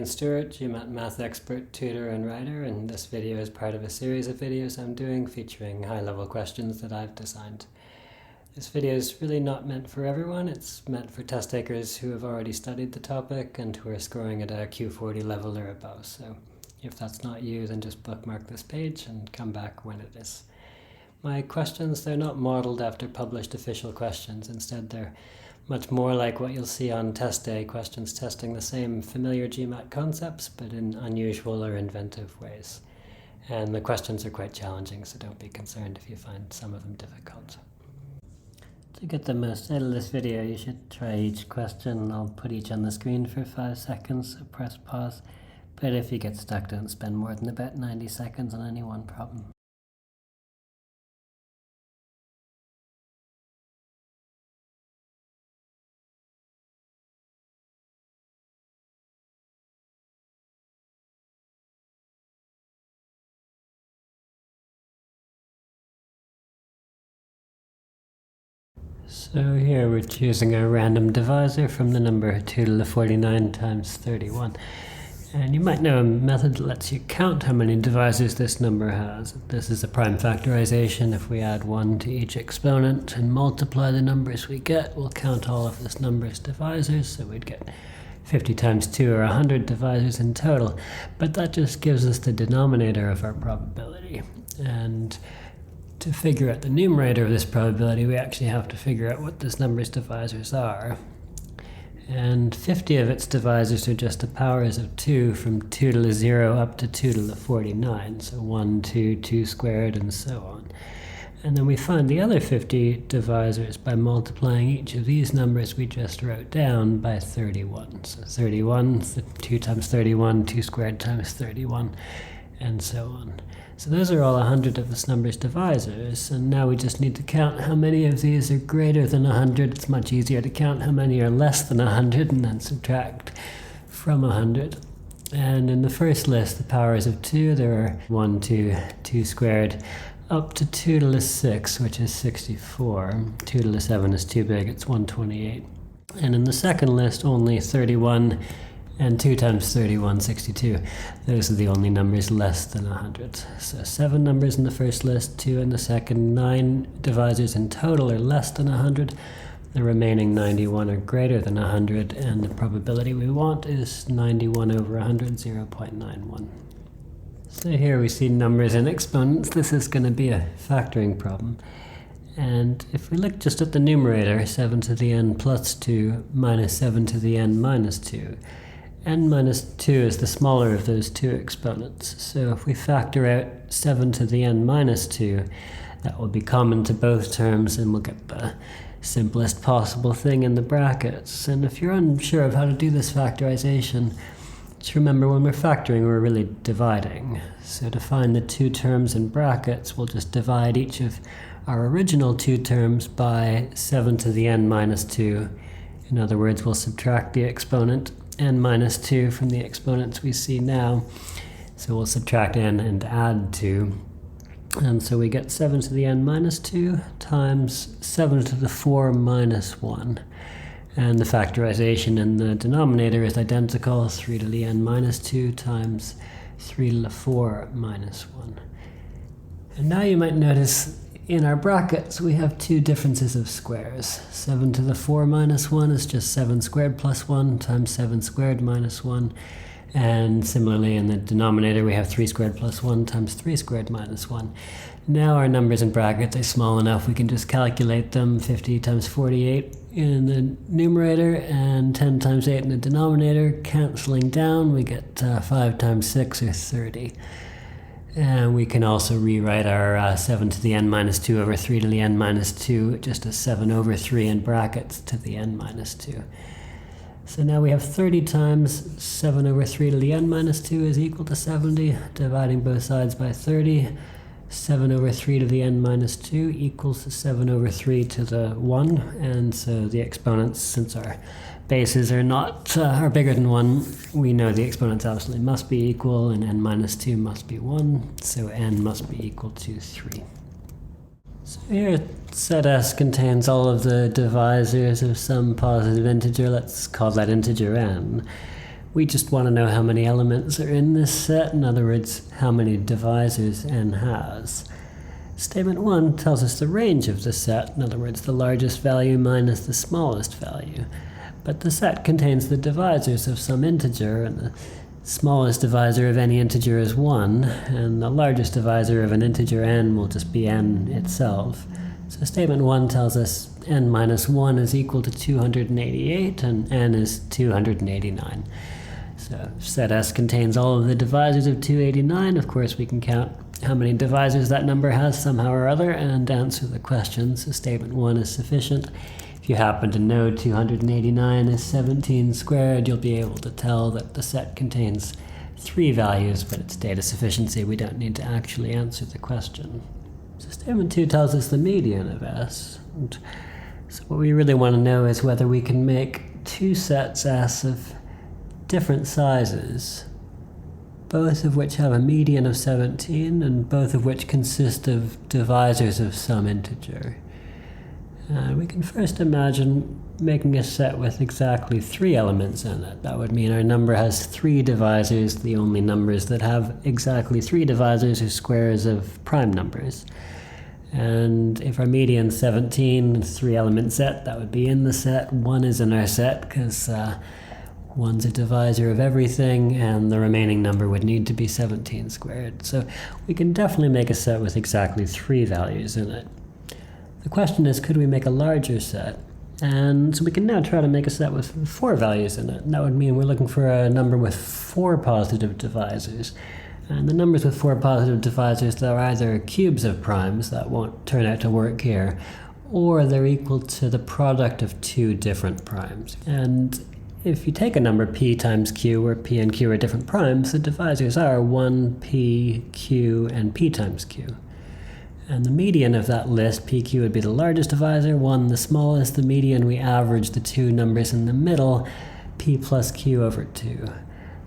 Ian Stewart, GMAT math expert, tutor and writer, and this video is part of a series of videos I'm doing featuring high-level questions that I've designed. This video is really not meant for everyone. It's meant for test takers who have already studied the topic and who are scoring at a Q40 level or above. So if that's not you, then just bookmark this page and come back when it is. My questions, they're not modeled after published official questions. Instead, they're much more like what you'll see on test day, questions testing the same familiar GMAT concepts, but in unusual or inventive ways. And the questions are quite challenging, so don't be concerned if you find some of them difficult. To get the most out of this video, you should try each question. I'll put each on the screen for 5 seconds, so press pause. But if you get stuck, don't spend more than about 90 seconds on any one problem. So here we're choosing a random divisor from the number 2 to the 49 times 31. And you might know a method that lets you count how many divisors this number has. This is a prime factorization. If we add 1 to each exponent and multiply the numbers we get, we'll count all of this number's divisors, so we'd get 50 times 2 or 100 divisors in total. But that just gives us the denominator of our probability. And to figure out the numerator of this probability, we actually have to figure out what this number's divisors are. And 50 of its divisors are just the powers of 2 from 2 to the 0 up to 2 to the 49. So 1, 2, 2 squared, and so on. And then we find the other 50 divisors by multiplying each of these numbers we just wrote down by 31. So 31, 2 times 31, 2 squared times 31, and so on. So those are all 100 of this number's divisors, and now we just need to count how many of these are greater than 100. It's much easier to count how many are less than 100 and then subtract from 100. And in the first list, the powers of 2, there are 1, 2, 2 squared, up to 2 to the 6, which is 64. 2 to the 7 is too big, it's 128. And in the second list, only 31 and 2 times 31, 62. Those are the only numbers less than 100. So 7 numbers in the first list, 2 in the second, 9 divisors in total are less than 100. The remaining 91 are greater than 100, and the probability we want is 91 over 100, 0.91. So here we see numbers in exponents. This is going to be a factoring problem. And if we look just at the numerator, 7 to the n plus 2 minus 7 to the n minus 2, n minus 2 is the smaller of those two exponents. So if we factor out 7 to the n minus 2, that will be common to both terms, and we'll get the simplest possible thing in the brackets. And if you're unsure of how to do this factorization, just remember when we're factoring, we're really dividing. So to find the two terms in brackets, we'll just divide each of our original two terms by 7 to the n minus 2. In other words, we'll subtract the exponent n minus 2 from the exponents we see now. So we'll subtract n and add 2. And so we get 7 to the n minus 2 times 7 to the 4 minus 1. And the factorization in the denominator is identical, 3 to the n minus 2 times 3 to the 4 minus 1. And now you might notice in our brackets we have two differences of squares. 7 to the 4 minus 1 is just 7 squared plus 1 times 7 squared minus 1. And similarly in the denominator we have 3 squared plus 1 times 3 squared minus 1. Now our numbers in brackets are small enough we can just calculate them. 50 times 48 in the numerator and 10 times 8 in the denominator. Cancelling down, we get 5 times 6 or 30. And we can also rewrite our 7 to the n minus 2 over 3 to the n minus 2 just as 7 over 3 in brackets to the n minus 2. So now we have 30 times 7 over 3 to the n minus 2 is equal to 70. Dividing both sides by 30. 7 over 3 to the n minus 2 equals 7 over 3 to the 1. And so the exponents, since our bases are bigger than 1, we know the exponents absolutely must be equal, and n minus 2 must be 1, so n must be equal to 3. So here set S contains all of the divisors of some positive integer. Let's call that integer n. We just want to know how many elements are in this set, in other words, how many divisors n has. Statement 1 tells us the range of the set, in other words, the largest value minus the smallest value. But the set contains the divisors of some integer, and the smallest divisor of any integer is 1, and the largest divisor of an integer n will just be n itself. So statement 1 tells us n minus 1 is equal to 288, and n is 289. So if set S contains all of the divisors of 289, of course we can count how many divisors that number has somehow or other and answer the question. So statement 1 is sufficient. If you happen to know 289 is 17 squared, you'll be able to tell that the set contains 3 values, but it's data sufficiency. We don't need to actually answer the question. So statement 2 tells us the median of S. And so what we really want to know is whether we can make two sets S of different sizes, both of which have a median of 17 and both of which consist of divisors of some integer. We can first imagine making a set with exactly 3 elements in it. That would mean our number has 3 divisors. The only numbers that have exactly 3 divisors are squares of prime numbers. And if our median is 17, 3-element set, that would be in the set. 1 is in our set because 1's a divisor of everything, and the remaining number would need to be 17 squared. So we can definitely make a set with exactly 3 values in it. The question is, could we make a larger set? And so we can now try to make a set with 4 values in it. And that would mean we're looking for a number with 4 positive divisors. And the numbers with 4 positive divisors, they're either cubes of primes, that won't turn out to work here, or they're equal to the product of 2 different primes. And if you take a number p times q, where p and q are different primes, the divisors are 1, p, q, and p times q. And the median of that list, pq, would be the largest divisor, 1 the smallest. The median, we average the 2 numbers in the middle, p plus q over 2.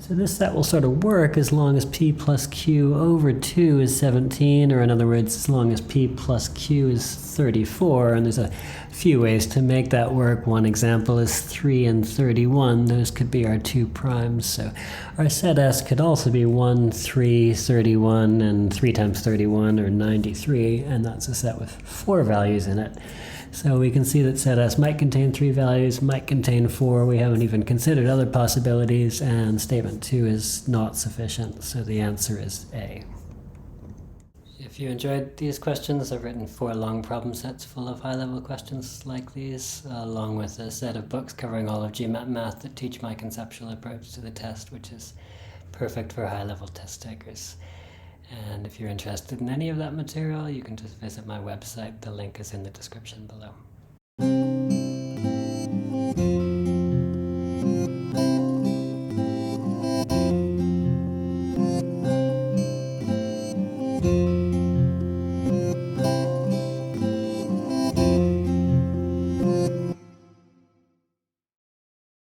So this set will sort of work as long as p plus q over 2 is 17, or in other words, as long as p plus q is 34, and there's a few ways to make that work. One example is 3 and 31. Those could be our 2 primes. So our set S could also be 1, 3, 31, and 3 times 31, or 93, and that's a set with 4 values in it. So we can see that set S might contain 3 values, might contain 4. We haven't even considered other possibilities, and statement 2 is not sufficient, so the answer is A. If you enjoyed these questions, I've written 4 long problem sets full of high-level questions like these, along with a set of books covering all of GMAT math that teach my conceptual approach to the test, which is perfect for high-level test takers. And if you're interested in any of that material, you can just visit my website. The link is in the description below.